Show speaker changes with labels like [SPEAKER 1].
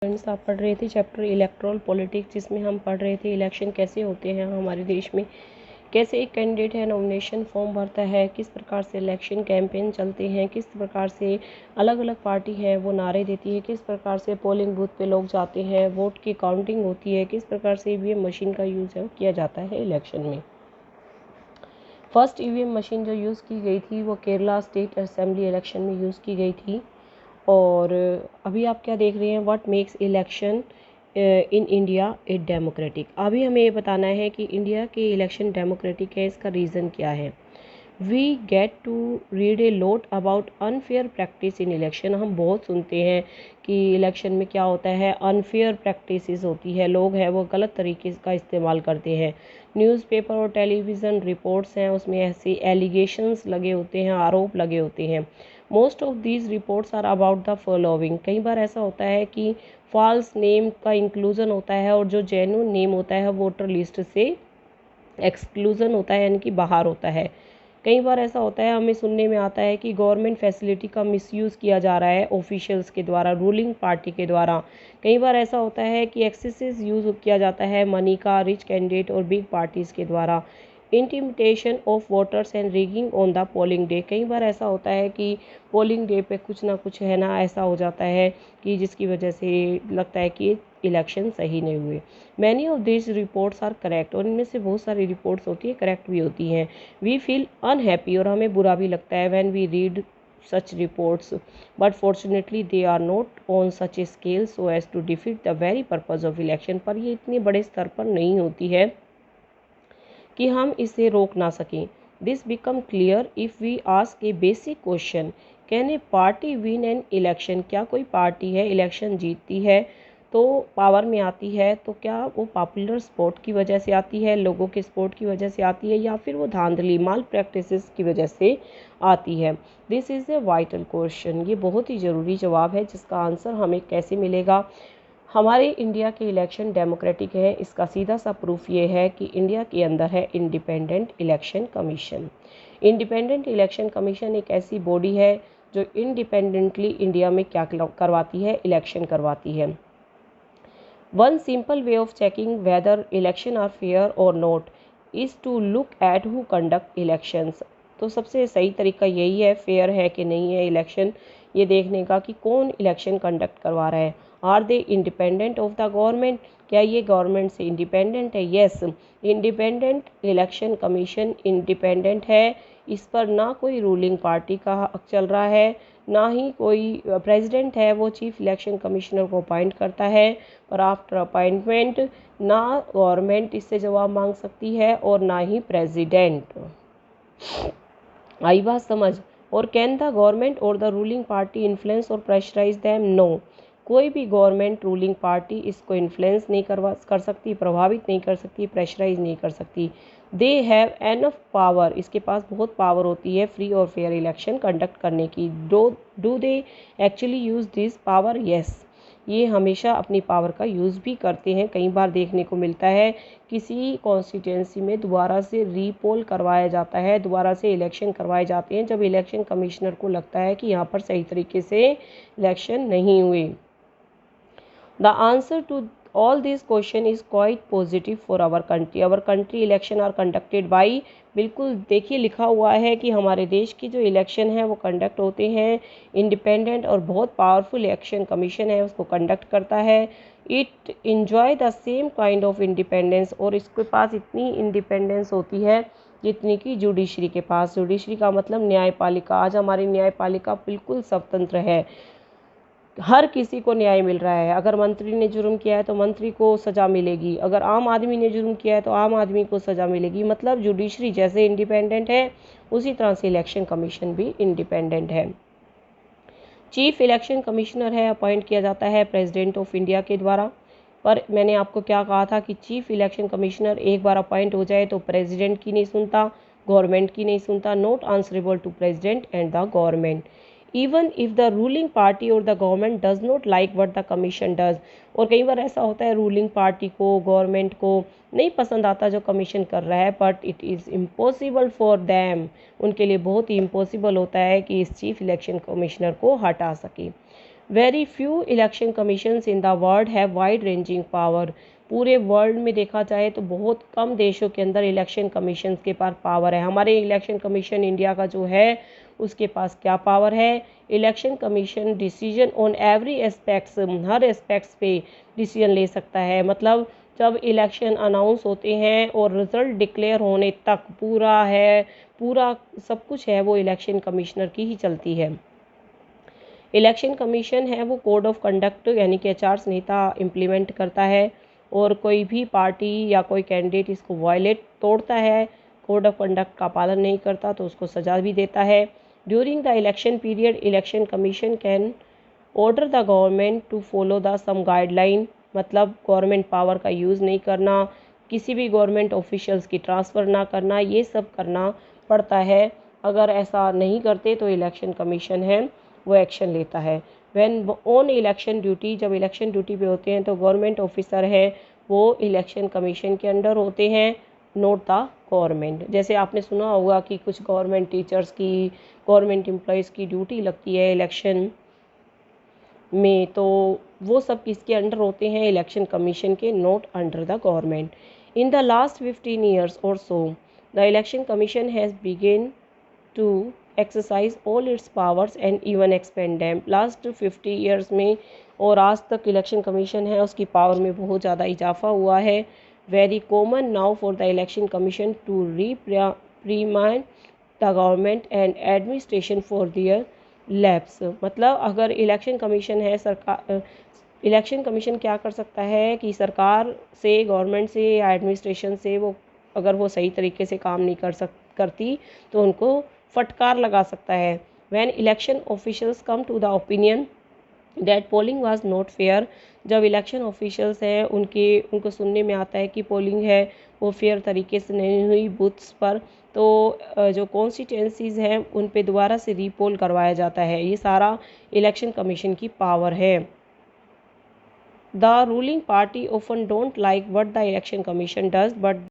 [SPEAKER 1] Friends, आप पढ़ रहे थे चैप्टर इलेक्ट्रल पॉलिटिक्स, जिसमें हम पढ़ रहे थे इलेक्शन कैसे होते हैं हमारे देश में, कैसे एक कैंडिडेट है नॉमिनेशन फॉर्म भरता है, किस प्रकार से इलेक्शन कैंपेन चलते हैं, किस प्रकार से अलग अलग पार्टी है वो नारे देती है, किस प्रकार से पोलिंग बूथ पे लोग जाते हैं, वोट की काउंटिंग होती है, किस प्रकार से ईवीएम मशीन का यूज़ है किया जाता है इलेक्शन में। फर्स्ट ईवीएम मशीन जो यूज़ की गई थी वो केरला स्टेट असेंबली इलेक्शन में यूज़ की गई थी। और अभी आप क्या देख रहे हैं, what makes election in India a democratic. अभी हमें ये बताना है कि इंडिया के इलेक्शन डेमोक्रेटिक है, इसका रीज़न क्या है। We get to read a lot about unfair practice in election. हम बहुत सुनते हैं कि इलेक्शन में क्या होता है, अनफेयर प्रैक्टिसेस होती है, लोग हैं वो गलत तरीके का इस्तेमाल करते हैं। न्यूज़पेपर और टेलीविज़न रिपोर्ट्स हैं, उसमें ऐसे एलिगेशंस लगे होते हैं, आरोप लगे होते हैं। Most of these reports are about the following. कई बार ऐसा होता है कि फॉल्स नेम का इंक्लूजन होता है और जो जेन्युइन नेम होता है वोटर लिस्ट से एक्सक्लूजन होता है, यानी कि बाहर होता है। कई बार ऐसा होता है, हमें सुनने में आता है कि गवर्नमेंट फैसिलिटी का मिसयूज़ किया जा रहा है ऑफिशियल्स के द्वारा, रूलिंग पार्टी के द्वारा। कई बार ऐसा होता है कि एक्सेसिव यूज़ किया जाता है मनी का रिच कैंडिडेट और बिग पार्टीज़ के द्वारा। Intimidation of voters and rigging on the polling day. कई बार ऐसा होता है कि पोलिंग डे पे कुछ ना कुछ है ना ऐसा हो जाता है कि जिसकी वजह से लगता है कि इलेक्शन सही नहीं हुए। Many of this reports are correct. और इनमें से बहुत सारी रिपोर्ट्स होती है करेक्ट भी होती हैं। वी फील अनहैप्पी, और हमें बुरा भी लगता है when we read such reports, but fortunately they are not on such a scale so as to defeat the very purpose of election। पर ये इतने बड़े स्तर पर नहीं होती है कि हम इसे रोक ना सकें। This become clear if we ask a basic question, can a party win an election. क्या कोई पार्टी है इलेक्शन जीतती है तो पावर में आती है, तो क्या वो पॉपुलर सपोर्ट की वजह से आती है, लोगों के सपोर्ट की वजह से आती है, या फिर वो धांधली माल प्रैक्टिसेस की वजह से आती है। This is a vital question. ये बहुत ही ज़रूरी जवाब है जिसका आंसर हमें कैसे मिलेगा। हमारे इंडिया के इलेक्शन डेमोक्रेटिक है, इसका सीधा सा प्रूफ ये है कि इंडिया के अंदर है independent election commission. Independent election commission एक ऐसी बॉडी है जो इंडिपेंडेंटली इंडिया में क्या करवाती है, इलेक्शन करवाती है। One simple way of checking whether election are fair और not is to look at who conduct elections. तो सबसे सही तरीका यही है, फेयर है कि नहीं है इलेक्शन, ये देखने का कि कौन इलेक्शन कंडक्ट करवा रहा है। Are they independent of the government, क्या ये गवर्नमेंट से इंडिपेंडेंट है। Yes, independent election commission independent है। इस पर ना कोई रूलिंग पार्टी का हक चल रहा है, ना ही कोई प्रेसिडेंट है वो चीफ इलेक्शन कमिश्नर को अपॉइंट करता है। पर आफ्टर अपॉइंटमेंट ना गवर्नमेंट इससे जवाब मांग सकती है और ना ही प्रेसिडेंट। आई बात समझ। और कैन द गवर्नमेंट और द रूलिंग पार्टी इन्फ्लुएंस और प्रेशराइज देम। नो, कोई भी गवर्नमेंट रूलिंग पार्टी इसको इन्फ्लुएंस नहीं कर सकती, प्रभावित नहीं कर सकती, प्रेशराइज नहीं कर सकती। दे हैव एनफ पावर, इसके पास बहुत पावर होती है फ्री और फेयर इलेक्शन कंडक्ट करने की। Do they actually use this power. Yes, ये हमेशा अपनी पावर का यूज़ भी करते हैं। कई बार देखने को मिलता है किसी कॉन्स्टिट्यूंसी में दोबारा से रीपोल करवाया जाता है, दोबारा से इलेक्शन करवाए जाते हैं जब इलेक्शन कमिश्नर को लगता है कि यहाँ पर सही तरीके से इलेक्शन नहीं हुए। The answer to all these question is quite positive for our country। our country election are conducted by, बिल्कुल देखिए लिखा हुआ है कि हमारे देश की जो इलेक्शन है वो कंडक्ट होते हैं इंडिपेंडेंट और बहुत पावरफुल इलेक्शन कमीशन है उसको कंडक्ट करता है। It enjoy the same kind of independence, और इसके पास इतनी इंडिपेंडेंस होती है जितनी कि जुडिशरी के पास। जुडिशरी का मतलब न्यायपालिका। आज हमारी न्यायपालिका बिल्कुल स्वतंत्र है, हर किसी को न्याय मिल रहा है। अगर मंत्री ने जुर्म किया है तो मंत्री को सज़ा मिलेगी, अगर आम आदमी ने जुर्म किया है तो आम आदमी को सज़ा मिलेगी। मतलब जुडिशरी जैसे इंडिपेंडेंट है उसी तरह से इलेक्शन कमीशन भी इंडिपेंडेंट है। चीफ इलेक्शन कमिश्नर है, अपॉइंट किया जाता है प्रेसिडेंट ऑफ इंडिया के द्वारा। पर मैंने आपको क्या कहा था कि चीफ इलेक्शन कमिश्नर एक बार अपॉइंट हो जाए तो प्रेसिडेंट की नहीं सुनता, गवर्नमेंट की नहीं सुनता। Not answerable to president and the government even if the ruling party और the government does not like what the commission does. और कई बार ऐसा होता है रूलिंग पार्टी को, गवर्नमेंट को नहीं पसंद आता जो कमीशन कर रहा है, but it is impossible for them, उनके लिए बहुत ही इम्पॉसिबल होता है कि इस चीफ इलेक्शन कमिश्नर को हटा सके। Very few election commissions in the world have wide ranging power. पूरे वर्ल्ड में देखा जाए तो बहुत कम देशों के अंदर इलेक्शन कमीशन के पास पावर है। हमारे इलेक्शन कमीशन इंडिया का जो है उसके पास क्या पावर है? Election commission decision on every aspects, her aspects पे डिसीजन ले सकता है। मतलब जब इलेक्शन अनाउंस होते हैं और रिजल्ट डिक्लेयर होने तक पूरा सब कुछ है वो इलेक्शन कमिश्नर की ही चलती है। इलेक्शन कमीशन है वो कोड ऑफ कंडक्ट यानी कि आचार संहिता इम्प्लीमेंट करता है, और कोई भी पार्टी या कोई कैंडिडेट इसको वायलेट तोड़ता है, कोड ऑफ कंडक्ट का पालन नहीं करता, तो उसको सजा भी देता है। During the election period election commission can order the government to follow the some guideline. मतलब गवर्नमेंट पावर का यूज़ नहीं करना, किसी भी गवर्नमेंट ऑफिशियल्स की ट्रांसफ़र ना करना, ये सब करना पड़ता है। अगर ऐसा नहीं करते तो इलेक्शन कमीशन है वो एक्शन लेता है। व्हेन ऑन इलेक्शन ड्यूटी, जब इलेक्शन ड्यूटी पे होते हैं तो गवर्नमेंट ऑफिसर है वो इलेक्शन कमीशन के अंडर होते हैं, नोट द गवर्नमेंट। जैसे आपने सुना होगा कि कुछ गवर्नमेंट टीचर्स की, गवर्नमेंट एम्प्लॉयज़ की ड्यूटी लगती है इलेक्शन में, तो वो सब किसके अंडर होते हैं? इलेक्शन कमीशन के, not under the government. In the last 15 years और so the election commission has begun to exercise all its powers and even expand them. Last 50 years में और आज तक इलेक्शन कमीशन है उसकी पावर में बहुत ज़्यादा इजाफा हुआ है। Very common now for the election commission to reprimand the government and administration for their lapses. मतलब अगर इलेक्शन कमीशन है, इलेक्शन कमीशन क्या कर सकता है कि सरकार से, गवर्नमेंट से या एडमिनिस्ट्रेशन से वो अगर वो सही तरीके से काम नहीं करती तो उनको फटकार लगा सकता है। When election officials come to the opinion that polling was not fair, जब इलेक्शन ऑफिशियल्स हैं उनको सुनने में आता है कि पोलिंग है वो फेयर तरीके से नहीं हुई बूथ्स पर, तो जो कॉन्स्टिट्यूंसीज़ हैं उन पे दोबारा से रीपोल करवाया जाता है। ये सारा इलेक्शन कमीशन की पावर है। The ruling party often don't like what the election commission does, but